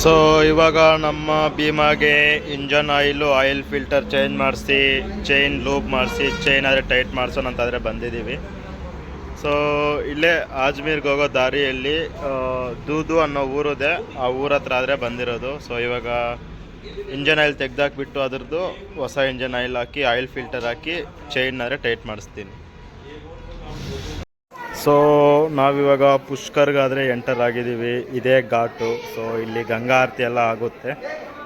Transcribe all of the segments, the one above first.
So ಇವಾಗ ನಮ್ಮ ಭೀಮಾಗೆ engine oil filter change ಮಾಡಿಸಿ ಚೈನ್ ಲೂಪ್ ಮಾಡಿಸಿ ಚೈನ್ ಆದರೆ ಟೈಟ್ ಮಾಡಿಸೋಣ ಅಂತಾದರೆ ಬಂದಿದ್ದೀವಿ. ಸೊ ಇಲ್ಲೇ ಅಜ್ಮೀರ್ಗೆ ಹೋಗೋ ದಾರಿಯಲ್ಲಿ ದೂದು ಅನ್ನೋ ಊರಿದೆ, ಆ ಊರ ಹತ್ರ ಆದರೆ ಬಂದಿರೋದು. ಸೊ ಇವಾಗ ಇಂಜನ್ ಆಯಿಲ್ ತೆಗ್ದಾಕ್ಬಿಟ್ಟು ಅದ್ರದ್ದು ಹೊಸ ಇಂಜನ್ ಆಯಿಲ್ ಹಾಕಿ ಆಯಿಲ್ ಫಿಲ್ಟರ್ ಹಾಕಿ ಚೈನ್ ಆದರೆ ಟೈಟ್ ಮಾಡಿಸ್ತೀನಿ. ಸೊ ನಾವಿವಾಗ ಪುಷ್ಕರ್ಗಾದರೆ ಎಂಟರ್ ಆಗಿದ್ದೀವಿ. ಇದೇ ಘಾಟು. ಸೊ ಇಲ್ಲಿ ಗಂಗಾ ಆರತಿ ಎಲ್ಲ ಆಗುತ್ತೆ.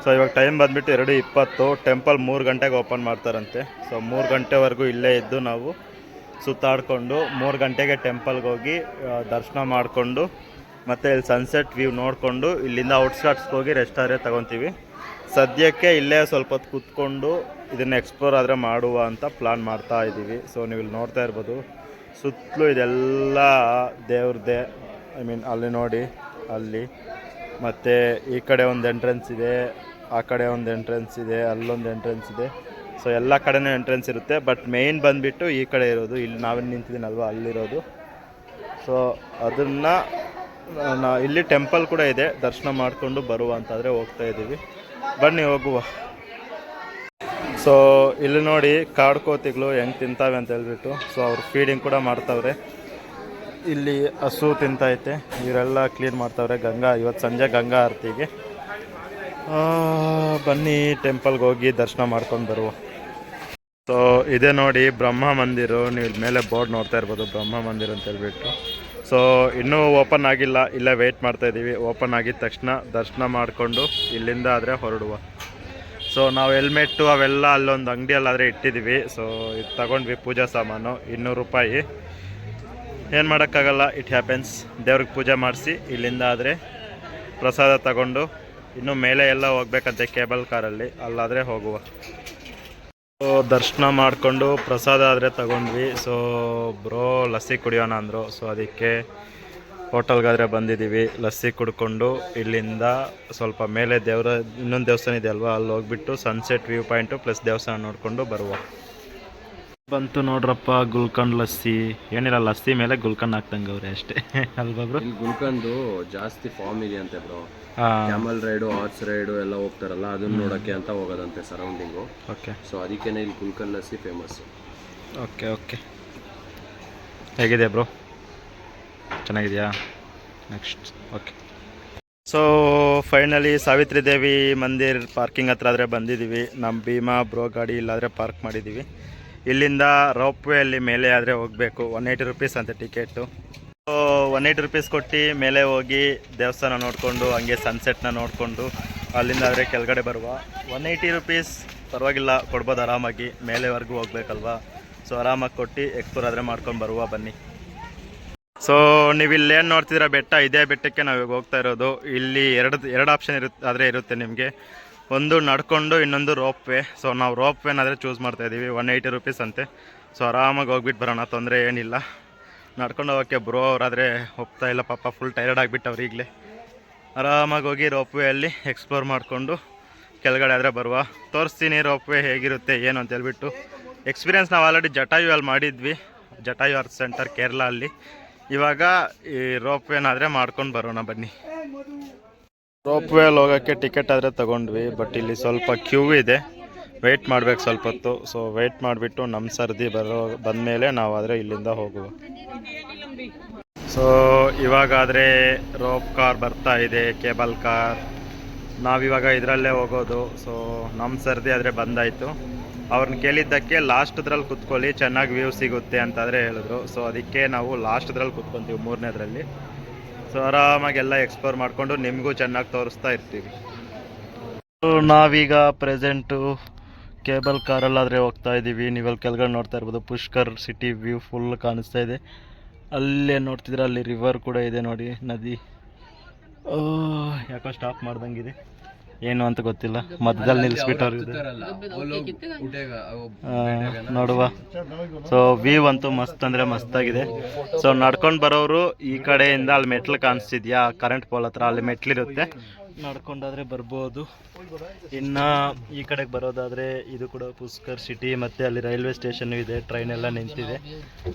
ಸೊ ಇವಾಗ ಟೈಮ್ ಬಂದುಬಿಟ್ಟು 2:20. ಟೆಂಪಲ್ 3 ಗಂಟೆಗೆ ಓಪನ್ ಮಾಡ್ತಾರಂತೆ. ಸೊ 3 ಗಂಟೆವರೆಗೂ ಇಲ್ಲೇ ಇದ್ದು ನಾವು ಸುತ್ತಾಡಿಕೊಂಡು 3 ಗಂಟೆಗೆ ಟೆಂಪಲ್ಗೆ ಹೋಗಿ ದರ್ಶನ ಮಾಡಿಕೊಂಡು ಮತ್ತು ಇಲ್ಲಿ ಸನ್ಸೆಟ್ ವ್ಯೂ ನೋಡಿಕೊಂಡು ಇಲ್ಲಿಂದ ಔಟ್ಸ್ಕಟ್ಸ್ಗೆ ಹೋಗಿ ರೆಸ್ಟ್ ಆದರೆ ತೊಗೊತೀವಿ. ಸದ್ಯಕ್ಕೆ ಇಲ್ಲೇ ಸ್ವಲ್ಪ ಹೊತ್ತು ಕೂತ್ಕೊಂಡು ಇದನ್ನು ಎಕ್ಸ್ಪ್ಲೋರ್ ಆದರೆ ಮಾಡುವ ಅಂತ ಪ್ಲ್ಯಾನ್ ಮಾಡ್ತಾ ಇದ್ದೀವಿ. ಸೊ ನೀವು ಇಲ್ಲಿ ನೋಡ್ತಾ ಇರ್ಬೋದು, ಸುತ್ತಲೂ ಇದೆಲ್ಲ ದೇವ್ರದ್ದೇ. ಅಲ್ಲಿ ನೋಡಿ, ಅಲ್ಲಿ ಮತ್ತು ಈ ಕಡೆ ಒಂದು ಎಂಟ್ರೆನ್ಸ್ ಇದೆ, ಆ ಕಡೆ ಒಂದು ಎಂಟ್ರೆನ್ಸ್ ಇದೆ, ಅಲ್ಲೊಂದು ಎಂಟ್ರೆನ್ಸ್ ಇದೆ. ಸೊ ಎಲ್ಲ ಕಡೆನೂ ಎಂಟ್ರೆನ್ಸ್ ಇರುತ್ತೆ, ಬಟ್ ಮೇಯ್ನ್ ಬಂದುಬಿಟ್ಟು ಈ ಕಡೆ ಇರೋದು. ಇಲ್ಲಿ ನಾವೇನು ನಿಂತಿದ್ದೀನಲ್ವ ಅಲ್ಲಿರೋದು. ಸೊ ಅದನ್ನು ಇಲ್ಲಿ ಟೆಂಪಲ್ ಕೂಡ ಇದೆ, ದರ್ಶನ ಮಾಡಿಕೊಂಡು ಬರುವ ಅಂತಾದರೆ ಹೋಗ್ತಾ ಇದ್ದೀವಿ. ಬನ್ನಿ ಹೋಗುವ. ಸೊ ಇಲ್ಲಿ ನೋಡಿ ಕಾಡ್ಕೋತಿಗಳು ಹೆಂಗೆ ತಿಂತಾವೆ ಅಂತ ಹೇಳ್ಬಿಟ್ಟು. ಸೊ ಅವ್ರು ಫೀಡಿಂಗ್ ಕೂಡ ಮಾಡ್ತಾವ್ರೆ. ಇಲ್ಲಿ ಹಸು ತಿಂತೈತೆ, ಇವರೆಲ್ಲ ಕ್ಲೀನ್ ಮಾಡ್ತಾವ್ರೆ. ಇವತ್ತು ಸಂಜೆ ಗಂಗಾ ಆರತಿಗೆ. ಬನ್ನಿ ಟೆಂಪಲ್ಗೆ ಹೋಗಿ ದರ್ಶನ ಮಾಡ್ಕೊಂಡು ಬರುವ. ಸೊ ಇದೇ ನೋಡಿ ಬ್ರಹ್ಮ ಮಂದಿರ. ನೀವು ಮೇಲೆ ಬೋರ್ಡ್ ನೋಡ್ತಾ ಇರ್ಬೋದು, ಬ್ರಹ್ಮ ಮಂದಿರ ಅಂತ ಹೇಳ್ಬಿಟ್ಟು. ಸೊ ಇನ್ನೂ ಓಪನ್ ಆಗಿಲ್ಲ, ಇಲ್ಲೇ ವೆಯ್ಟ್ ಮಾಡ್ತಾಯಿದ್ದೀವಿ. ಓಪನ್ ಆಗಿದ ತಕ್ಷಣ ದರ್ಶನ ಮಾಡಿಕೊಂಡು ಇಲ್ಲಿಂದ ಆದರೆ ಹೊರಡುವ. ಸೊ ನಾವು ಹೆಲ್ಮೆಟ್ಟು ಅವೆಲ್ಲ ಅಲ್ಲೊಂದು ಅಂಗಡಿಯಲ್ಲಾದರೆ ಇಟ್ಟಿದ್ದೀವಿ. ಸೊ ಇದು ತಗೊಂಡ್ವಿ, ಪೂಜಾ ಸಾಮಾನು 200 ರೂಪಾಯಿ. ಏನು ಮಾಡೋಕ್ಕಾಗಲ್ಲ, ಇಟ್ ಹ್ಯಾಪೆನ್ಸ್. ದೇವ್ರಿಗೆ ಪೂಜೆ ಮಾಡಿಸಿ ಇಲ್ಲಿಂದ ಆದರೆ ಪ್ರಸಾದ ತಗೊಂಡು ಇನ್ನು ಮೇಲೆ ಎಲ್ಲ ಹೋಗ್ಬೇಕಂತೆ ಕೇಬಲ್ ಕಾರಲ್ಲಿ, ಅಲ್ಲಾದರೆ ಹೋಗುವ. ಸೊ ದರ್ಶನ ಮಾಡಿಕೊಂಡು ಪ್ರಸಾದ ಆದರೆ ತಗೊಂಡ್ವಿ. ಸೊ ಬ್ರೋ ಲಸ್ಸಿ ಕುಡಿಯೋಣ ಅಂದರು. ಸೊ ಅದಕ್ಕೆ ಹೋಟೆಲ್ಗಾದರೆ ಬಂದಿದ್ದೀವಿ. ಲಸ್ಸಿ ಕುಡ್ಕೊಂಡು ಇಲ್ಲಿಂದ ಸ್ವಲ್ಪ ಮೇಲೆ ಇನ್ನೊಂದು ದೇವಸ್ಥಾನ ಇದೆ ಅಲ್ವಾ, ಅಲ್ಲಿ ಹೋಗ್ಬಿಟ್ಟು ಸನ್ಸೆಟ್ ವ್ಯೂ ಪಾಯಿಂಟು ಪ್ಲಸ್ ದೇವಸ್ಥಾನ ನೋಡಿಕೊಂಡು ಬರುವ. ಬಂತು ನೋಡ್ರಪ್ಪ ಗುಲ್ಕಂಡ್ ಲಸ್ಸಿ. ಏನಿಲ್ಲ, ಲಸ್ಸಿ ಮೇಲೆ ಗುಲ್ಕಂಡ್ ಹಾಕ್ತಂಗೆ ಅವ್ರೆ ಅಷ್ಟೇ ಅಲ್ವಾ ಬ್ರೋ? ಇಲ್ಲಿ ಗುಲ್ಕಂಡು ಜಾಸ್ತಿ ಫಾರ್ಮ್ ಇದೆ ಅಂತೆ bro. Camel raid, horse raid ಎಲ್ಲ ಹೋಗ್ತಾರಲ್ಲ, ಅದನ್ನ ನೋಡೋಕ್ಕೆ ಅಂತ ಹೋಗೋದಂತೆ ಸರೌಂಡಿಂಗು. ಓಕೆ. ಸೊ ಅದಕ್ಕೇನೆ ಇಲ್ಲಿ gulkand lassi famous. Okay okay. ಹೇಗಿದೆ ಬ್ರೋ? ಚೆನ್ನಾಗಿದೆಯಾ? Next. Okay. So finally Savitri Devi Mandir parking ಹತ್ರ ಆದರೆ ಬಂದಿದ್ದೀವಿ. ನಮ್ಮ ಭೀಮಾ ಬ್ರೋ ಗಾಡಿ ಇಲ್ಲಾದರೆ ಪಾರ್ಕ್ ಮಾಡಿದ್ದೀವಿ. ಇಲ್ಲಿಂದ ರೋಪ್ವೇ ಅಲ್ಲಿ ಮೇಲೆ ಆದರೆ ಹೋಗಬೇಕು. 180 ರೂಪೀಸ್ ಅಂತೆ ಟಿಕೆಟು. ಸೊ 180 ರೂಪೀಸ್ ಕೊಟ್ಟು ಮೇಲೆ ಹೋಗಿ ದೇವಸ್ಥಾನ ನೋಡಿಕೊಂಡು ಹಂಗೆ ಸನ್ಸೆಟ್ನ ನೋಡಿಕೊಂಡು ಅಲ್ಲಿಂದ ಆದರೆ ಕೆಳಗಡೆ ಬರುವ. 180 ರೂಪೀಸ್ ಪರವಾಗಿಲ್ಲ, ಕೊಡ್ಬೋದು ಆರಾಮಾಗಿ. ಮೇಲೆವರೆಗೂ ಹೋಗ್ಬೇಕಲ್ವಾ. ಸೊ ಆರಾಮಾಗಿ ಕೊಟ್ಟು ಎಕ್ಸ್ಪ್ಲೋರ್ ಆದರೆ ಮಾಡ್ಕೊಂಡು ಬರುವ. ಬನ್ನಿ. ಸೊ ನೀವು ಇಲ್ಲೇನು ನೋಡ್ತಿದ್ದೀರ ಬೆಟ್ಟ, ಇದೇ ಬೆಟ್ಟಕ್ಕೆ ನಾವು ಇವಾಗ ಹೋಗ್ತಾ ಇರೋದು. ಇಲ್ಲಿ ಎರಡು ಆಪ್ಷನ್ ಇರುತ್ತೆ ನಿಮಗೆ. ಒಂದು ನಡ್ಕೊಂಡು, ಇನ್ನೊಂದು ರೋಪ್ವೇ. ಸೊ ನಾವು ರೋಪ್ವೇನಾದರೆ ಚೂಸ್ ಮಾಡ್ತಾಯಿದ್ದೀವಿ. 180 ರೂಪೀಸ್ ಅಂತೆ. ಸೊ ಆರಾಮಾಗಿ ಹೋಗ್ಬಿಟ್ಟು ಬರೋಣ, ತೊಂದರೆ ಏನಿಲ್ಲ. ನಡ್ಕೊಂಡು ಹೋಗೋಕ್ಕೆ ಬ್ರೋ ಅವರಾದರೆ ಹೋಗ್ತಾ ಇಲ್ಲ ಪಾಪ, ಫುಲ್ ಟೈರ್ಡ್ ಆಗಿಬಿಟ್ಟವ್ರು ಈಗಲೇ. ಆರಾಮಾಗಿ ಹೋಗಿ ರೋಪ್ವೇಯಲ್ಲಿ ಎಕ್ಸ್ಪ್ಲೋರ್ ಮಾಡಿಕೊಂಡು ಕೆಳಗಡೆ ಆದರೆ ಬರುವ. ತೋರಿಸ್ತೀನಿ ರೋಪ್ವೇ ಹೇಗಿರುತ್ತೆ ಏನು ಅಂತ ಹೇಳ್ಬಿಟ್ಟು. ಎಕ್ಸ್ಪೀರಿಯೆನ್ಸ್ ನಾವು ಆಲ್ರೆಡಿ ಜಟಾಯುವಲ್ಲಿ ಮಾಡಿದ್ವಿ, ಜಟಾಯು ಆರ್ಟ್ ಸೆಂಟರ್ ಕೇರಳ ಅಲ್ಲಿ. ಇವಾಗ ಈ ರೋಪ್ವೇನಾದರೆ ಮಾಡ್ಕೊಂಡು ಬರೋಣ ಬನ್ನಿ. ರೋಪ್ವೇಲಿ ಹೋಗೋಕ್ಕೆ ಟಿಕೆಟ್ ಆದರೆ ತೊಗೊಂಡ್ವಿ, ಬಟ್ ಇಲ್ಲಿ ಸ್ವಲ್ಪ ಕ್ಯೂ ಇದೆ, ವೆಯ್ಟ್ ಮಾಡಬೇಕು ಸ್ವಲ್ಪ ಹೊತ್ತು. ಸೊ ವೆಯ್ಟ್ ಮಾಡಿಬಿಟ್ಟು ನಮ್ಮ ಸರ್ದಿ ಬಂದಮೇಲೆ ನಾವಾದರೆ ಇಲ್ಲಿಂದ ಹೋಗುವ. ಸೊ ಇವಾಗಾದರೆ ರೋಪ್ ಕಾರ್ ಬರ್ತಾ ಇದೆ, ಕೇಬಲ್ ಕಾರ್. ನಾವಿವಾಗ ಇದರಲ್ಲೇ ಹೋಗೋದು. ಸೊ ನಮ್ಮ ಸರ್ದಿ ಆದರೆ ಬಂದಾಯಿತು. ಅವ್ರನ್ನ ಕೇಳಿದ್ದಕ್ಕೆ ಲಾಸ್ಟ್ದ್ರಲ್ಲಿ ಕುತ್ಕೊಳ್ಳಿ, ಚೆನ್ನಾಗಿ ವ್ಯೂ ಸಿಗುತ್ತೆ ಅಂತಾದರೆ ಹೇಳಿದ್ರು. ಸೊ ಅದಕ್ಕೆ ನಾವು ಲಾಸ್ಟ್ದ್ರಲ್ಲಿ ಕುತ್ಕೊತೀವಿ, 3ನೇದ್ರಲ್ಲಿ. ಸೊ ಆರಾಮಾಗೆಲ್ಲ ಎಕ್ಸ್ಪ್ಲೋರ್ ಮಾಡಿಕೊಂಡು ನಿಮಗೂ ಚೆನ್ನಾಗಿ ತೋರಿಸ್ತಾ ಇರ್ತೀವಿ. ನಾವೀಗ ಪ್ರೆಸೆಂಟು ಕೇಬಲ್ ಕಾರಲ್ಲಾದರೆ ಹೋಗ್ತಾ ಇದ್ದೀವಿ. ನೀವಲ್ಲಿ ಕೆಳಗಡೆ ನೋಡ್ತಾ ಇರ್ಬೋದು, ಪುಷ್ಕರ್ ಸಿಟಿ ವ್ಯೂ ಫುಲ್ ಕಾಣಿಸ್ತಾ ಇದೆ. ಅಲ್ಲೇ ನೋಡ್ತಿದ್ರೆ ಅಲ್ಲಿ ರಿವರ್ ಕೂಡ ಇದೆ ನೋಡಿ, ನದಿ. ಯಾಕೋ ಸ್ಟಾಪ್ ಮಾಡ್ದಂಗಿದೆ, ಏನು ಅಂತ ಗೊತ್ತಿಲ್ಲ. ಮಧ್ಯದಲ್ಲಿ ನಿಲ್ಲಿಸ್ಬಿಟ್ಟವ್ರು ನೋಡುವ. ಸೊ ವ್ಯೂ ಅಂತೂ ಮಸ್ತ್ ಅಂದರೆ ಮಸ್ತಾಗಿದೆ. ಸೊ ನಡ್ಕೊಂಡು ಬರೋರು ಈ ಕಡೆಯಿಂದ ಅಲ್ಲಿ ಮೆಟ್ಲು ಕಾಣಿಸ್ತಿದ್ಯಾ, ಕರೆಂಟ್ ಪೋಲ್ ಹತ್ರ ಅಲ್ಲಿ ಮೆಟ್ಲಿರುತ್ತೆ. ನಡ್ಕೊಂಡಾದರೆ ಬರ್ಬೋದು. ಇನ್ನು ಈ ಕಡೆಗೆ ಬರೋದಾದರೆ ಇದು ಕೂಡ ಪುಷ್ಕರ್ ಸಿಟಿ, ಮತ್ತು ಅಲ್ಲಿ ರೈಲ್ವೆ ಸ್ಟೇಷನ್ನು ಇದೆ, ಟ್ರೈನ್ ಎಲ್ಲ ನಿಂತಿದೆ.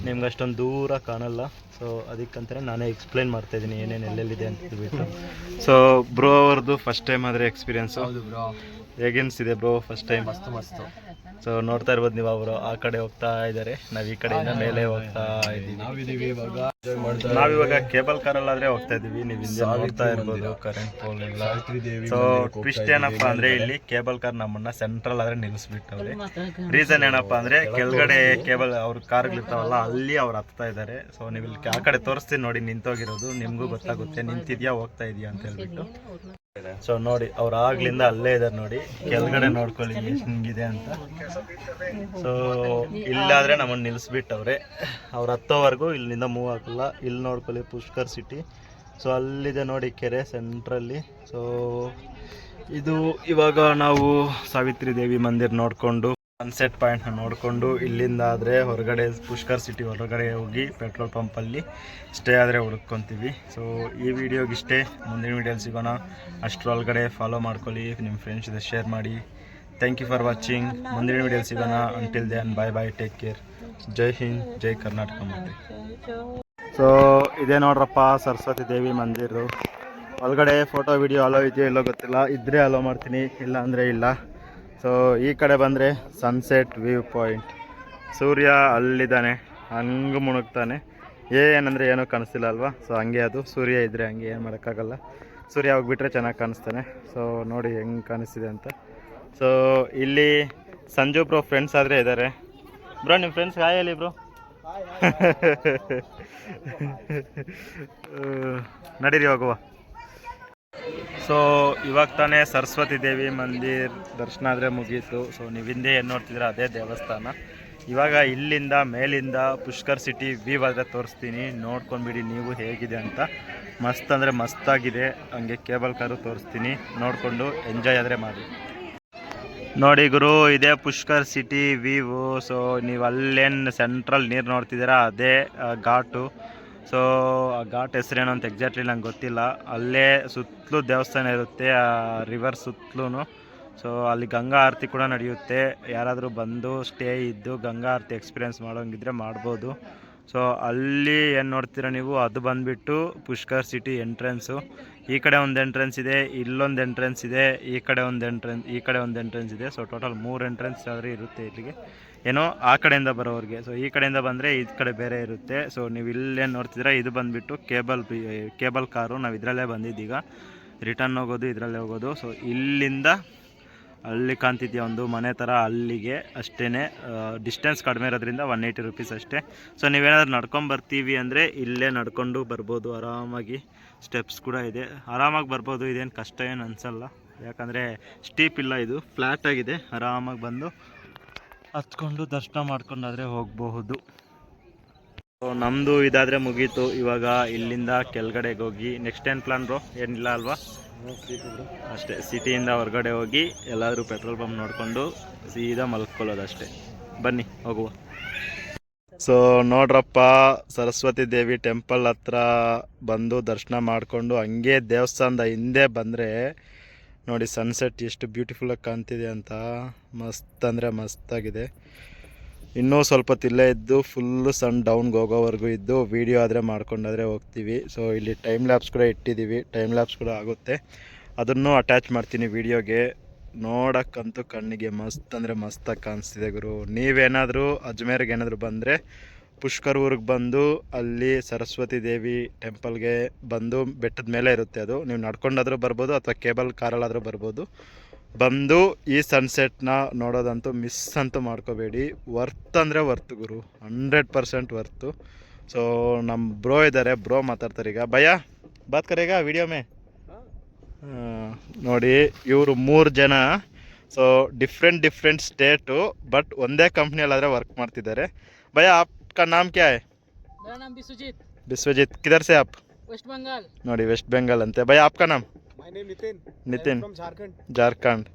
ನಿಮ್ಗೆ ಅಷ್ಟೊಂದು ದೂರ ಕಾಣಲ್ಲ. ಸೊ ಅದಕ್ಕಂತಲೇ ನಾನೇ ಎಕ್ಸ್ಪ್ಲೈನ್ ಮಾಡ್ತಾಯಿದ್ದೀನಿ ಏನೇನು ಎಲ್ಲೆಲ್ಲಿದೆ ಅಂತ ಹೇಳ್ಬಿಟ್ಟು. ಸೊ ಬ್ರೋ ಅವ್ರದ್ದು ಫಸ್ಟ್ ಟೈಮ್ ಆದರೆ ಎಕ್ಸ್ಪೀರಿಯೆನ್ಸು ಹೇಗೇನಿಸಿದೆ ಬ್ರೋ ಫಸ್ಟ್ ಟೈಮ್? ಮಸ್ತು. ಸೊ ನೋಡ್ತಾ ಇರ್ಬೋದು ನೀವು, ಅವರು ಆ ಕಡೆ ಹೋಗ್ತಾ ಇದ್ದಾರೆ, ನಾವು ಈ ಕಡೆಯಿಂದ ಮೇಲೆ ಹೋಗ್ತಾ ಇದ್ದೀವಿ. ನಾವಿವಾಗ ಕೇಬಲ್ ಕಾರಲ್ಲಾದರೆ ಹೋಗ್ತಾ ಇದ್ದೀವಿ. ನೀವು ಹಿಂದೆ ನೋಡ್ತಾ ಇರ್ಬೋದು ಕರೆಂಟ್ ಪೋಲ್ ಎಲ್ಲ. ಸೊ ಟ್ವಿಸ್ಟ್ ಏನಪ್ಪ ಅಂದರೆ ಇಲ್ಲಿ ಕೇಬಲ್ ಕಾರ್ ನಮ್ಮನ್ನ ಸೆಂಟ್ರಲ್ ಆದರೆ ನಿಲ್ಲಿಸ್ಬಿಟ್ಟವ್ರೆ. ರೀಸನ್ ಏನಪ್ಪ ಅಂದರೆ ಕೆಳಗಡೆ ಕೇಬಲ್ ಅವ್ರ ಕಾರ್ಗಳಿರ್ತಾವಲ್ಲ ಅಲ್ಲಿ ಅವ್ರು ಹತ್ತಾ ಇದ್ದಾರೆ. ಸೊ ನೀವು ಇಲ್ಲಿ ಆ ಕಡೆ ತೋರಿಸ್ತೀನಿ ನೋಡಿ, ನಿಂತೋಗಿರೋದು ನಿಮಗೂ ಗೊತ್ತಾಗುತ್ತೆ ನಿಂತಿದ್ಯಾ ಹೋಗ್ತಾ ಇದೆಯಾ ಅಂತ ಹೇಳ್ಬಿಟ್ಟು. ಸೊ ನೋಡಿ ಅವ್ರು ಆಗ್ಲಿಂದ ಅಲ್ಲೇ ಇದ್ದಾರೆ ನೋಡಿ, ಕೆಳಗಡೆ ನೋಡ್ಕೊಳ್ಳಿ ಹಿಂಗಿದೆ ಅಂತ. ಸೊ ಇಲ್ಲಾದರೆ ನಮ್ಮನ್ನು ನಿಲ್ಲಿಸ್ಬಿಟ್ಟವ್ರೆ. ಅವ್ರು ಹತ್ತೋವರೆಗೂ ಇಲ್ಲಿಂದ ಮೂವ್ ಆಗಲ್ಲ. ಇಲ್ಲಿ ನೋಡ್ಕೊಳ್ಳಿ ಪುಷ್ಕರ್ ಸಿಟಿ. ಸೊ ಅಲ್ಲಿದೆ ನೋಡಿ ಕೆರೆ ಸೆಂಟ್ರಲ್ಲಿ. ಸೊ ಇದು ಇವಾಗ ನಾವು ಸಾವಿತ್ರಿ ದೇವಿ ಮಂದಿರ ನೋಡಿಕೊಂಡು ಸನ್ಸೆಟ್ ಪಾಯಿಂಟ್ನ ನೋಡಿಕೊಂಡು ಇಲ್ಲಿಂದ ಆದರೆ ಹೊರಗಡೆ ಪುಷ್ಕರ್ ಸಿಟಿ ಹೊರಗಡೆ ಹೋಗಿ ಪೆಟ್ರೋಲ್ ಪಂಪಲ್ಲಿ ಸ್ಟೇ ಆದರೆ ಹುಡುಕ್ಕೊತೀವಿ. ಸೊ ಈ ವಿಡಿಯೋಗಿಷ್ಟೇ, ಮುಂದಿನ ವಿಡಿಯೋಲಿ ಸಿಗೋಣ. ಅಷ್ಟರೊಳಗಡೆ ಫಾಲೋ ಮಾಡ್ಕೊಳ್ಳಿ, ನಿಮ್ಮ ಫ್ರೆಂಡ್ಸ್ ಜೊತೆ ಶೇರ್ ಮಾಡಿ. Thank you for watching. ಮುಂದಿನ ವಿಡಿಯೋಲಿ ಸಿಗೋಣ. Until then bye bye, take care. ಜೈ ಹಿಂದ್, ಜೈ ಕರ್ನಾಟಕ ಮಾತೆ. ಸೊ ಇದೇ ನೋಡ್ರಪ್ಪ ಸರಸ್ವತಿ ದೇವಿ ಮಂದಿರ. ಒಳಗಡೆ ಫೋಟೋ ವಿಡಿಯೋ ಅಲೋ ಇದೆಯೋ ಇಲ್ಲೋ ಗೊತ್ತಿಲ್ಲ, ಇದ್ದರೆ ಅಲೋ ಮಾಡ್ತೀನಿ, ಇಲ್ಲ ಅಂದರೆ ಇಲ್ಲ. ಸೊ ಈ ಕಡೆ ಬಂದರೆ ಸನ್ಸೆಟ್ ವ್ಯೂ ಪಾಯಿಂಟ್. ಸೂರ್ಯ ಅಲ್ಲಿದ್ದಾನೆ, ಹಂಗೆ ಮುಣುಗ್ತಾನೆ. ಏನಂದರೆ ಏನೂ ಕಾಣಿಸ್ತಿಲ್ಲ ಅಲ್ವಾ? ಸೊ ಹಂಗೆ ಅದು, ಸೂರ್ಯ ಇದ್ದರೆ ಹಂಗೆ, ಏನು ಮಾಡೋಕ್ಕಾಗಲ್ಲ. ಸೂರ್ಯ ಹೋಗ್ಬಿಟ್ರೆ ಚೆನ್ನಾಗಿ ಕಾಣಿಸ್ತಾನೆ. ಸೊ ನೋಡಿ ಹೆಂಗೆ ಕಾಣಿಸ್ತಿದೆ ಅಂತ. ಸೊ ಇಲ್ಲಿ ಸಂಜು ಬ್ರೋ ಫ್ರೆಂಡ್ಸ್ ಆದರೆ ಇದ್ದಾರೆ. ಬ್ರೋ ನಿಮ್ಮ ಫ್ರೆಂಡ್ಸ್ ಹಾಯ್ ಹೇಳಿ ಬ್ರೋ. ನಡೀರಿ ಹೋಗುವ. ಸೊ ಇವಾಗ ತಾನೇ ಸರಸ್ವತಿ ದೇವಿ ಮಂದಿರ ದರ್ಶನ ಆದರೆ ಮುಗೀತು. ಸೊ ನೀವು ಹಿಂದೆ ಏನು ನೋಡ್ತಿದ್ರೆ ಅದೇ ದೇವಸ್ಥಾನ. ಇವಾಗ ಇಲ್ಲಿಂದ ಮೇಲಿಂದ ಪುಷ್ಕರ್ ಸಿಟಿ ವ್ಯೂ ಆದರೆ ತೋರಿಸ್ತೀನಿ, ನೋಡ್ಕೊಂಡ್ಬಿಡಿ ನೀವು ಹೇಗಿದೆ ಅಂತ. ಮಸ್ತ್ ಅಂದರೆ ಮಸ್ತಾಗಿದೆ. ಹಂಗೆ ಕೇಬಲ್ ಕಾರು ತೋರಿಸ್ತೀನಿ, ನೋಡಿಕೊಂಡು ಎಂಜಾಯ್ ಆದರೆ ಮಾಡಿ. ನೋಡಿ ಗುರು, ಇದೇ ಪುಷ್ಕರ್ ಸಿಟಿ ವ್ಯೂ. ಸೊ ನೀವು ಅಲ್ಲೇನು ಸೆಂಟ್ರಲ್ ನೀರು ನೋಡ್ತಿದ್ದೀರಾ ಅದೇ ಘಾಟು. ಸೊ ಆ ಘಾಟ್ ಹೆಸರೇನು ಅಂತ ಎಕ್ಸಾಕ್ಟ್ಲಿ ನಂಗೆ ಗೊತ್ತಿಲ್ಲ. ಅಲ್ಲೇ ಸುತ್ತಲೂ ದೇವಸ್ಥಾನ ಇರುತ್ತೆ, ಆ ರಿವರ್ ಸುತ್ತಲೂ. ಸೊ ಅಲ್ಲಿ ಗಂಗಾ ಆರತಿ ಕೂಡ ನಡೆಯುತ್ತೆ. ಯಾರಾದರೂ ಬಂದು ಸ್ಟೇ ಇದ್ದು ಗಂಗಾ ಆರತಿ ಎಕ್ಸ್ಪೀರಿಯೆನ್ಸ್ ಮಾಡೋಂಗಿದ್ರೆ ಮಾಡ್ಬೋದು. ಸೊ ಅಲ್ಲಿ ಏನು ನೋಡ್ತೀರಾ ನೀವು, ಅದು ಬಂದುಬಿಟ್ಟು ಪುಷ್ಕರ್ ಸಿಟಿ ಎಂಟ್ರೆನ್ಸು. ಈ ಕಡೆ ಒಂದು ಎಂಟ್ರೆನ್ಸ್ ಇದೆ, ಇಲ್ಲೊಂದು ಎಂಟ್ರೆನ್ಸ್ ಇದೆ, ಈ ಕಡೆ ಒಂದು ಎಂಟ್ರೆನ್ಸ್ ಇದೆ. ಸೊ ಟೋಟಲ್ 3 ಎಂಟ್ರೆನ್ಸ್ ಆದರೆ ಇರುತ್ತೆ ಇಲ್ಲಿಗೆ, ಏನೋ ಆ ಕಡೆಯಿಂದ ಬರೋರಿಗೆ. ಸೊ ಈ ಕಡೆಯಿಂದ ಬಂದರೆ ಈ ಕಡೆ ಬೇರೆ ಇರುತ್ತೆ. ಸೊ ನೀವು ಇಲ್ಲೇನು ನೋಡ್ತಿದ್ದೀರಾ, ಇದು ಬಂದುಬಿಟ್ಟು ಕೇಬಲ್ ಕಾರು. ನಾವು ಇದರಲ್ಲೇ ಬಂದಿದ್ದೀಗ, ರಿಟರ್ನ್ ಹೋಗೋದು ಇದರಲ್ಲೇ ಹೋಗೋದು. ಸೊ ಇಲ್ಲಿಂದ ಅಲ್ಲಿ ಕಾಣ್ತಿದೆಯಾ ಒಂದು ಮನೆ ಥರ, ಅಲ್ಲಿಗೆ ಅಷ್ಟೇ. ಡಿಸ್ಟೆನ್ಸ್ ಕಡಿಮೆ ಇರೋದ್ರಿಂದ 180 ರೂಪೀಸ್ ಅಷ್ಟೇ. ಸೊ ನೀವೇನಾದ್ರೂ ನಡ್ಕೊಂಬರ್ತೀವಿ ಅಂದರೆ ಇಲ್ಲೇ ನಡ್ಕೊಂಡು ಬರ್ಬೋದು ಆರಾಮಾಗಿ. ಸ್ಟೆಪ್ಸ್ ಕೂಡ ಇದೆ, ಆರಾಮಾಗಿ ಬರ್ಬೋದು. ಇದೇನು ಕಷ್ಟ ಏನು ಅನಿಸಲ್ಲ, ಯಾಕಂದರೆ ಸ್ಟೀಪ್ ಇಲ್ಲ, ಇದು ಫ್ಲ್ಯಾಟ್ ಆಗಿದೆ. ಆರಾಮಾಗಿ ಬಂದು ಹತ್ಕೊಂಡು ದರ್ಶನ ಮಾಡ್ಕೊಂಡಾದರೆ ಹೋಗಬಹುದು. ಸೊ ನಮ್ಮದು ಇದಾದರೆ ಮುಗೀತು. ಇವಾಗ ಇಲ್ಲಿಂದ ಕೆಳಗಡೆಗೆ ಹೋಗಿ ನೆಕ್ಸ್ಟ್ ಏನು ಪ್ಲಾನ್ ಬ್ರೋ? ಏನಿಲ್ಲ ಅಲ್ವಾ? ಅಷ್ಟೇ, ಸಿಟಿಯಿಂದ ಹೊರಗಡೆ ಹೋಗಿ ಎಲ್ಲಾದರೂ ಪೆಟ್ರೋಲ್ ಪಂಪ್ ನೋಡಿಕೊಂಡು ಸೀದಾ ಮಲ್ಕೊಳ್ಳೋದು ಅಷ್ಟೇ. ಬನ್ನಿ ಹೋಗುವ. ಸೊ ನೋಡ್ರಪ್ಪ, ಸರಸ್ವತಿ ದೇವಿ ಟೆಂಪಲ್ ಹತ್ರ ಬಂದು ದರ್ಶನ ಮಾಡಿಕೊಂಡು ಹಂಗೆ ದೇವಸ್ಥಾನದ ಹಿಂದೆ ಬಂದರೆ ನೋಡಿ ಸನ್ಸೆಟ್ ಎಷ್ಟು ಬ್ಯೂಟಿಫುಲ್ಲಾಗಿ ಕಾಣ್ತಿದೆ ಅಂತ. ಮಸ್ತ್ ಅಂದರೆ ಮಸ್ತಾಗಿದೆ. ಇನ್ನೂ ಸ್ವಲ್ಪ ತಿಲ್ಲೇ ಇದ್ದು ಫುಲ್ಲು ಸನ್ ಡೌನ್ಗೆ ಹೋಗೋವರೆಗೂ ಇದ್ದು ವೀಡಿಯೋ ಆದರೆ ಮಾಡ್ಕೊಂಡಾದರೆ ಹೋಗ್ತೀವಿ. ಸೊ ಇಲ್ಲಿ ಟೈಮ್ ಲ್ಯಾಪ್ಸ್ ಕೂಡ ಇಟ್ಟಿದ್ದೀವಿ, ಟೈಮ್ ಲ್ಯಾಪ್ಸ್ ಕೂಡ ಆಗುತ್ತೆ, ಅದನ್ನು ಅಟ್ಯಾಚ್ ಮಾಡ್ತೀನಿ ವೀಡಿಯೋಗೆ. ನೋಡೋಕ್ಕಂತೂ ಕಣ್ಣಿಗೆ ಮಸ್ತ್ ಅಂದರೆ ಮಸ್ತಾಗಿ ಕಾಣಿಸ್ತಿದೆ ಗುರು. ನೀವೇನಾದರೂ ಅಜ್ಮೇರ್ಗೆ ಏನಾದರೂ ಬಂದರೆ ಪುಷ್ಕರ್ ಊರಿಗೆ ಬಂದು ಅಲ್ಲಿ ಸರಸ್ವತಿ ದೇವಿ ಟೆಂಪಲ್ಗೆ ಬಂದು ಬೆಟ್ಟದ ಮೇಲೆ ಇರುತ್ತೆ ಅದು. ನೀವು ನಡ್ಕೊಂಡಾದರೂ ಬರ್ಬೋದು ಅಥವಾ ಕೇಬಲ್ ಕಾರಲ್ಲಾದರೂ ಬರ್ಬೋದು. ಬಂದು ಈ ಸನ್ಸೆಟ್ನ ನೋಡೋದಂತೂ ಮಿಸ್ ಅಂತೂ ಮಾಡ್ಕೋಬೇಡಿ. ವರ್ತ್ ಅಂದರೆ ವರ್ತ್ ಗುರು, 100% ವರ್ತು. ಸೊ ನಮ್ಮ ಬ್ರೋ ಇದ್ದಾರೆ, ಬ್ರೋ ಮಾತಾಡ್ತಾರೆ ಈಗ. ಭಯ್ಯ ಬಾತ್ ಕರೆಗ ವಿಡಿಯೋ ಮೇ. ನೋಡಿ ಇವರು 3 ಜನ. ಸೊ ಡಿಫ್ರೆಂಟ್ ಸ್ಟೇಟು, ಬಟ್ ಒಂದೇ ಕಂಪ್ನಿಯಲ್ಲಾದರೆ ವರ್ಕ್ ಮಾಡ್ತಿದ್ದಾರೆ. ಭಯ್ಯ आपका नाम क्या है? मेरा नाम विश्वजीत. विश्वजीत, किधर से आप? वेस्ट बंगाल. ನೋಡಿ ವೆಸ್ಟ್ ಬೆಂಗಾಲ್ ಅಂತೆ. ಭಯ್ಯ आपका नाम? My name Nitin. Nitin. From Jharkhand. Jharkhand.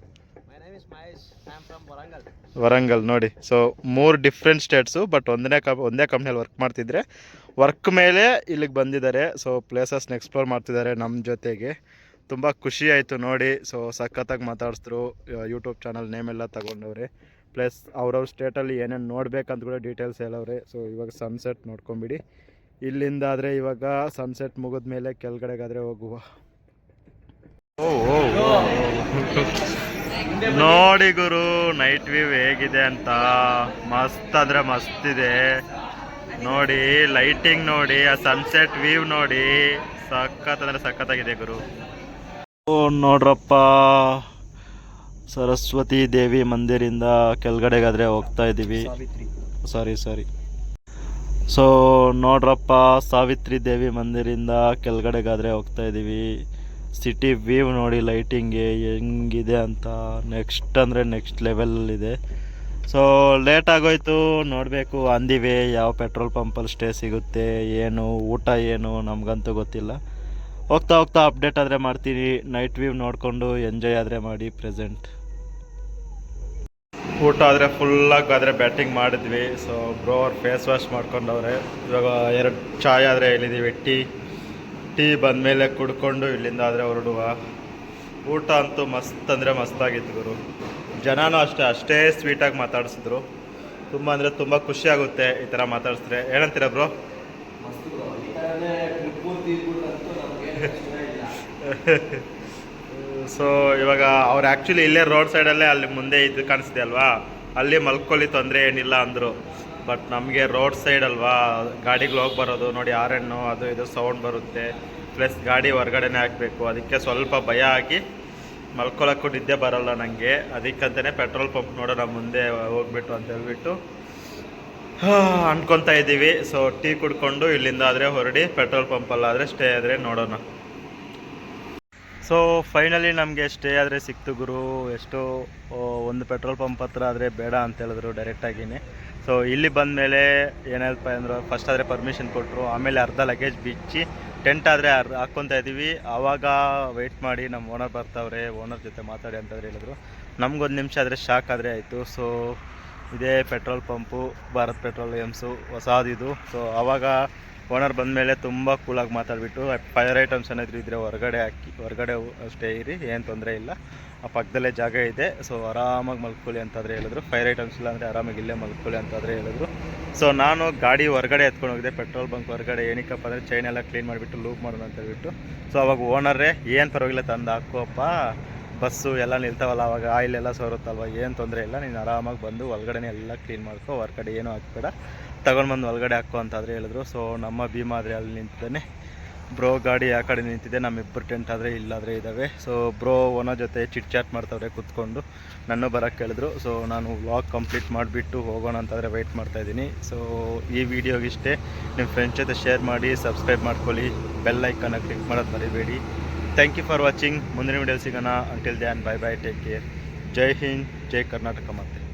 My name is Mahesh. I am from Warangal. ವರಂಗಲ್. ನೋಡಿ, ಸೊ 3 ಡಿಫ್ರೆಂಟ್ ಸ್ಟೇಟ್ಸು, ಬಟ್ ಒಂದೇ ಕಂಪ್ನಿಯಲ್ಲಿ ವರ್ಕ್ ಮಾಡ್ತಿದ್ರೆ ವರ್ಕ್ ಮೇಲೆ ಇಲ್ಲಿಗೆ ಬಂದಿದ್ದಾರೆ. ಸೊ ಪ್ಲೇಸಸ್ನ ಎಕ್ಸ್ಪ್ಲೋರ್ ಮಾಡ್ತಿದ್ದಾರೆ ನಮ್ಮ ಜೊತೆಗೆ. ತುಂಬ ಖುಷಿ ಆಯಿತು ನೋಡಿ. ಸೊ ಸಖತ್ತಾಗಿ ಮಾತಾಡಿಸಿದ್ರು. ಯೂಟ್ಯೂಬ್ ಚಾನಲ್ ನೇಮ್ ಎಲ್ಲ ತಗೊಂಡವ್ರೆ. ಪ್ಲಸ್ ಅವ್ರವ್ರ ಸ್ಟೇಟಲ್ಲಿ ಏನೇನು ನೋಡ್ಬೇಕಂತ ಕೂಡ ಡೀಟೇಲ್ಸ್ ಹೇಳವ್ರೆ. ಸೊ ಇವಾಗ ಸನ್ಸೆಟ್ ನೋಡ್ಕೊಂಬಿಡಿ. ಇಲ್ಲಿಂದ ಆದರೆ ಇವಾಗ ಸನ್ಸೆಟ್ ಮುಗಿದ ಮೇಲೆ ಕೆಳಗಡೆಗಾದರೆ ಹೋಗುವ. ನೋಡಿ ಗುರು ನೈಟ್ ವ್ಯೂ ಹೇಗಿದೆ ಅಂತ. ಮಸ್ತ್ ಅಂದರೆ ಮಸ್ತ್ ಇದೆ ನೋಡಿ. ಲೈಟಿಂಗ್ ನೋಡಿ, ಆ ಸನ್ಸೆಟ್ ವ್ಯೂ ನೋಡಿ, ಸಖತ್ ಅಂದರೆ ಸಖತ್ತಾಗಿದೆ ಗುರು. ನೋಡ್ರಪ್ಪ, ಸರಸ್ವತಿ ದೇವಿ ಮಂದಿರಿಂದ ಕೆಳಗಡೆಗಾದರೆ ಹೋಗ್ತಾ ಇದ್ದೀವಿ. ಸಾರಿ. ಸೊ ನೋಡ್ರಪ್ಪ, ಸಾವಿತ್ರಿ ದೇವಿ ಮಂದಿರಿಂದ ಕೆಳಗಡೆಗಾದರೆ ಹೋಗ್ತಾ ಇದ್ದೀವಿ. ಸಿಟಿ ವ್ಯೂ ನೋಡಿ, ಲೈಟಿಂಗ್ಗೆ ಹೆಂಗಿದೆ ಅಂತ. ನೆಕ್ಸ್ಟ್ ಅಂದರೆ ನೆಕ್ಸ್ಟ್ ಲೆವೆಲಲ್ಲಿದೆ. ಸೊ ಲೇಟ್ ಆಗೋಯ್ತು, ನೋಡಬೇಕು ಅಂದಿವೆ ಯಾವ ಪೆಟ್ರೋಲ್ ಪಂಪಲ್ಲಿ ಸ್ಟೇ ಸಿಗುತ್ತೆ, ಏನು ಊಟ ಏನು ನಮಗಂತೂ ಗೊತ್ತಿಲ್ಲ. ಹೋಗ್ತಾ ಅಪ್ಡೇಟ್ ಆದರೆ ಮಾಡ್ತೀನಿ. ನೈಟ್ ವ್ಯೂ ನೋಡಿಕೊಂಡು ಎಂಜಾಯ್ ಆದರೆ ಮಾಡಿ. ಪ್ರೆಸೆಂಟ್ ಊಟ ಆದರೆ ಫುಲ್ಲಾಗಿ ಆದರೆ ಬ್ಯಾಟಿಂಗ್ ಮಾಡಿದ್ವಿ. ಸೊ ಬ್ರೋ ಅವ್ರು ಫೇಸ್ ವಾಶ್ ಮಾಡ್ಕೊಂಡವ್ರೆ. ಇವಾಗ 2 ಚಾಯ್ ಆದರೆ ಹೇಳಿದ್ದೀವಿ. ಟೀ ಬಂದಮೇಲೆ ಕುಡ್ಕೊಂಡು ಇಲ್ಲಿಂದ ಆದರೆ ಹೊರಡುವ. ಊಟ ಅಂತೂ ಮಸ್ತ್ ಅಂದರೆ ಮಸ್ತಾಗಿತ್ತು ಗುರು. ಜನನೂ ಅಷ್ಟೇ ಸ್ವೀಟಾಗಿ ಮಾತಾಡಿಸಿದ್ರು. ತುಂಬ ಅಂದರೆ ತುಂಬ ಖುಷಿಯಾಗುತ್ತೆ ಈ ಥರ ಮಾತಾಡಿಸಿದ್ರೆ. ಏನಂತೀರ ಬ್ರೋ? ಸೊ ಇವಾಗ ಅವ್ರು ಆ್ಯಕ್ಚುಲಿ ಇಲ್ಲೇ ರೋಡ್ ಸೈಡಲ್ಲೇ ಅಲ್ಲಿ ಮುಂದೆ ಇದು ಕಾಣಿಸ್ದೆ ಅಲ್ವಾ, ಅಲ್ಲಿ ಮಲ್ಕೊಳ್ಳಿ ತೊಂದರೆ ಏನಿಲ್ಲ ಅಂದರು. ಬಟ್ ನಮಗೆ ರೋಡ್ ಸೈಡ್ ಅಲ್ವಾ, ಗಾಡಿಗಳು ಹೋಗಿ ಬರೋದು ನೋಡಿ, ಆರೆಣ್ಣು ಅದು ಇದು ಸೌಂಡ್ ಬರುತ್ತೆ. ಪ್ಲಸ್ ಗಾಡಿ ಹೊರಗಡೆನೇ ಹಾಕಬೇಕು. ಅದಕ್ಕೆ ಸ್ವಲ್ಪ ಭಯ ಆಗಿ ಮಲ್ಕೊಳ್ಳೋಕ್ಕೂ ನಿದ್ದೆ ಬರೋಲ್ಲ ನನಗೆ. ಅದಕ್ಕಂತಲೇ ಪೆಟ್ರೋಲ್ ಪಂಪ್ ನೋಡೋಣ ಮುಂದೆ ಹೋಗ್ಬಿಟ್ಟು ಅಂತ ಹೇಳ್ಬಿಟ್ಟು ಅನ್ಕೊತಾ ಇದ್ದೀವಿ. ಸೊ ಟೀ ಕುಡ್ಕೊಂಡು ಇಲ್ಲಿಂದ ಆದರೆ ಹೊರಡಿ ಪೆಟ್ರೋಲ್ ಪಂಪಲ್ಲಾದರೆ ಸ್ಟೇ ಆದರೆ ನೋಡೋಣ. ಸೊ ಫೈನಲಿ ನಮಗೆ ಸ್ಟೇ ಆದರೆ ಸಿಕ್ತು ಗುರು. ಎಷ್ಟೋ ಒಂದು ಪೆಟ್ರೋಲ್ ಪಂಪ್ ಹತ್ರ ಆದರೆ ಬೇಡ ಅಂತ ಹೇಳಿದ್ರು ಡೈರೆಕ್ಟಾಗಿಯೇ. ಸೊ ಇಲ್ಲಿ ಬಂದ ಮೇಲೆ ಏನಪ್ಪ ಅಂದ್ರೆ, ಫಸ್ಟ್ ಆದರೆ ಪರ್ಮಿಷನ್ ಕೊಟ್ಟರು, ಆಮೇಲೆ ಅರ್ಧ ಲಗೇಜ್ ಬಿಚ್ಚಿ ಟೆಂಟ್ ಆದರೆ ಹಾಕ್ಕೊತಾ ಇದ್ದೀವಿ. ಆವಾಗ ವೆಯ್ಟ್ ಮಾಡಿ ನಮ್ಮ ಓನರ್ ಬರ್ತಾವ್ರೆ, ಓನರ್ ಜೊತೆ ಮಾತಾಡಿ ಅಂತಂದರೆ ಹೇಳಿದ್ರು. ನಮಗೊಂದು ನಿಮಿಷ ಆದರೆ ಶಾಕ್ ಆದರೆ ಆಯಿತು. ಸೊ ಇದೇ ಪೆಟ್ರೋಲ್ ಪಂಪು, ಭಾರತ್ ಪೆಟ್ರೋಲಿಯಮ್ಸು ಹೊಸದಿದು. ಸೊ ಆವಾಗ ಓನರ್ ಬಂದಮೇಲೆ ತುಂಬ ಕೂಲಾಗಿ ಮಾತಾಡಿಬಿಟ್ಟು, ಫೈರ್ ಐಟಮ್ಸ್ ಏನಾದರೂ ಇದ್ದರೆ ಹೊರಗಡೆ ಸ್ಟೇ ಇರಿ, ಏನು ತೊಂದರೆ ಇಲ್ಲ, ಆ ಪಕ್ಕದಲ್ಲೇ ಜಾಗ ಇದೆ, ಸೊ ಆರಾಮಾಗಿ ಮಲ್ಕೊಳ್ಳಿ ಅಂತಾದರೆ ಹೇಳಿದ್ರು. ಫೈರ್ ಐಟಮ್ಸ್ ಇಲ್ಲ ಅಂದರೆ ಆರಾಮಾಗಿ ಇಲ್ಲೇ ಮಲ್ಕೊಳ್ಳಿ ಅಂತಾದರೆ ಹೇಳಿದ್ರು. ಸೊ ನಾನು ಗಾಡಿ ಹೊರಗಡೆ ಎತ್ಕೊಂಡು ಹೋಗಿದ್ದೆ, ಪೆಟ್ರೋಲ್ ಬಂಕ್ ಹೊರಗಡೆ. ಏನಕ್ಕಪ್ಪ ಅಂದರೆ ಚೈನ್ ಎಲ್ಲ ಕ್ಲೀನ್ ಮಾಡಿಬಿಟ್ಟು ಲೂಪ್ ಮಾಡೋಣ ಅಂತ ಹೇಳ್ಬಿಟ್ಟು. ಸೊ ಅವಾಗ ಓನರೇ ಏನು ಪರವಾಗಿಲ್ಲ ತಂದು ಹಾಕೋಪ್ಪ, ಬಸ್ಸು ಎಲ್ಲ ನಿಲ್ತಾವಲ್ಲ ಅವಾಗ ಆಯಿಲ್ ಎಲ್ಲ ಸೋರುತ್ತಲ್ವ, ಏನು ತೊಂದರೆ ಇಲ್ಲ, ನೀನು ಆರಾಮಾಗಿ ಬಂದು ಒಳಗಡೆ ಎಲ್ಲ ಕ್ಲೀನ್ ಮಾಡ್ಕೊ, ಹೊರಗಡೆ ಏನೂ ಹಾಕ್ಬೇಡ, ತಗೊಂಡ್ಬಂದು ಒಳಗಡೆ ಹಾಕೋ ಅಂತಾದರೆ ಹೇಳಿದ್ರು. ಸೊ ನಮ್ಮ ಭೀಮಾ ಆದರೆ ಅಲ್ಲಿ ನಿಂತಿದ್ದಾನೆ, ಬ್ರೋ ಗಾಡಿ ಆ ಕಡೆ ನಿಂತಿದೆ, ನಮ್ಮಿಬ್ಬರು ಟೆಂಟ್ ಆದರೆ ಇಲ್ಲಾದರೆ ಇದ್ದಾವೆ. ಸೊ ಬ್ರೋ ಓನರ್ ಜೊತೆ ಚಿಟ್ ಚಾಟ್ ಮಾಡ್ತಾವ್ರೆ ಕೂತ್ಕೊಂಡು, ನನ್ನ ಬರೋಕ್ಕೆ ಹೇಳಿದ್ರು. ಸೊ ನಾನು ವ್ಲಾಗ್ ಕಂಪ್ಲೀಟ್ ಮಾಡಿಬಿಟ್ಟು ಹೋಗೋಣ ಅಂತಾದರೆ ವೆಯ್ಟ್ ಮಾಡ್ತಾಯಿದ್ದೀನಿ. ಸೊ ಈ ವಿಡಿಯೋಗಿಷ್ಟೇ. ನಿಮ್ಮ ಫ್ರೆಂಡ್ಸ್ ಜೊತೆ ಶೇರ್ ಮಾಡಿ, ಸಬ್ಸ್ಕ್ರೈಬ್ ಮಾಡ್ಕೊಳ್ಳಿ, ಬೆಲ್ ಐಕನ್ನ ಕ್ಲಿಕ್ ಮಾಡೋದು ಮರಿಬೇಡಿ. Thank you for watching. ಮುಂದಿನ ವಿಡಿಯೋ ಸಿಗೋಣ. Until then, bye bye, take care. ಜೈ ಹಿಂದ್, ಜೈ ಕರ್ನಾಟಕ. ಮತ್ತೆ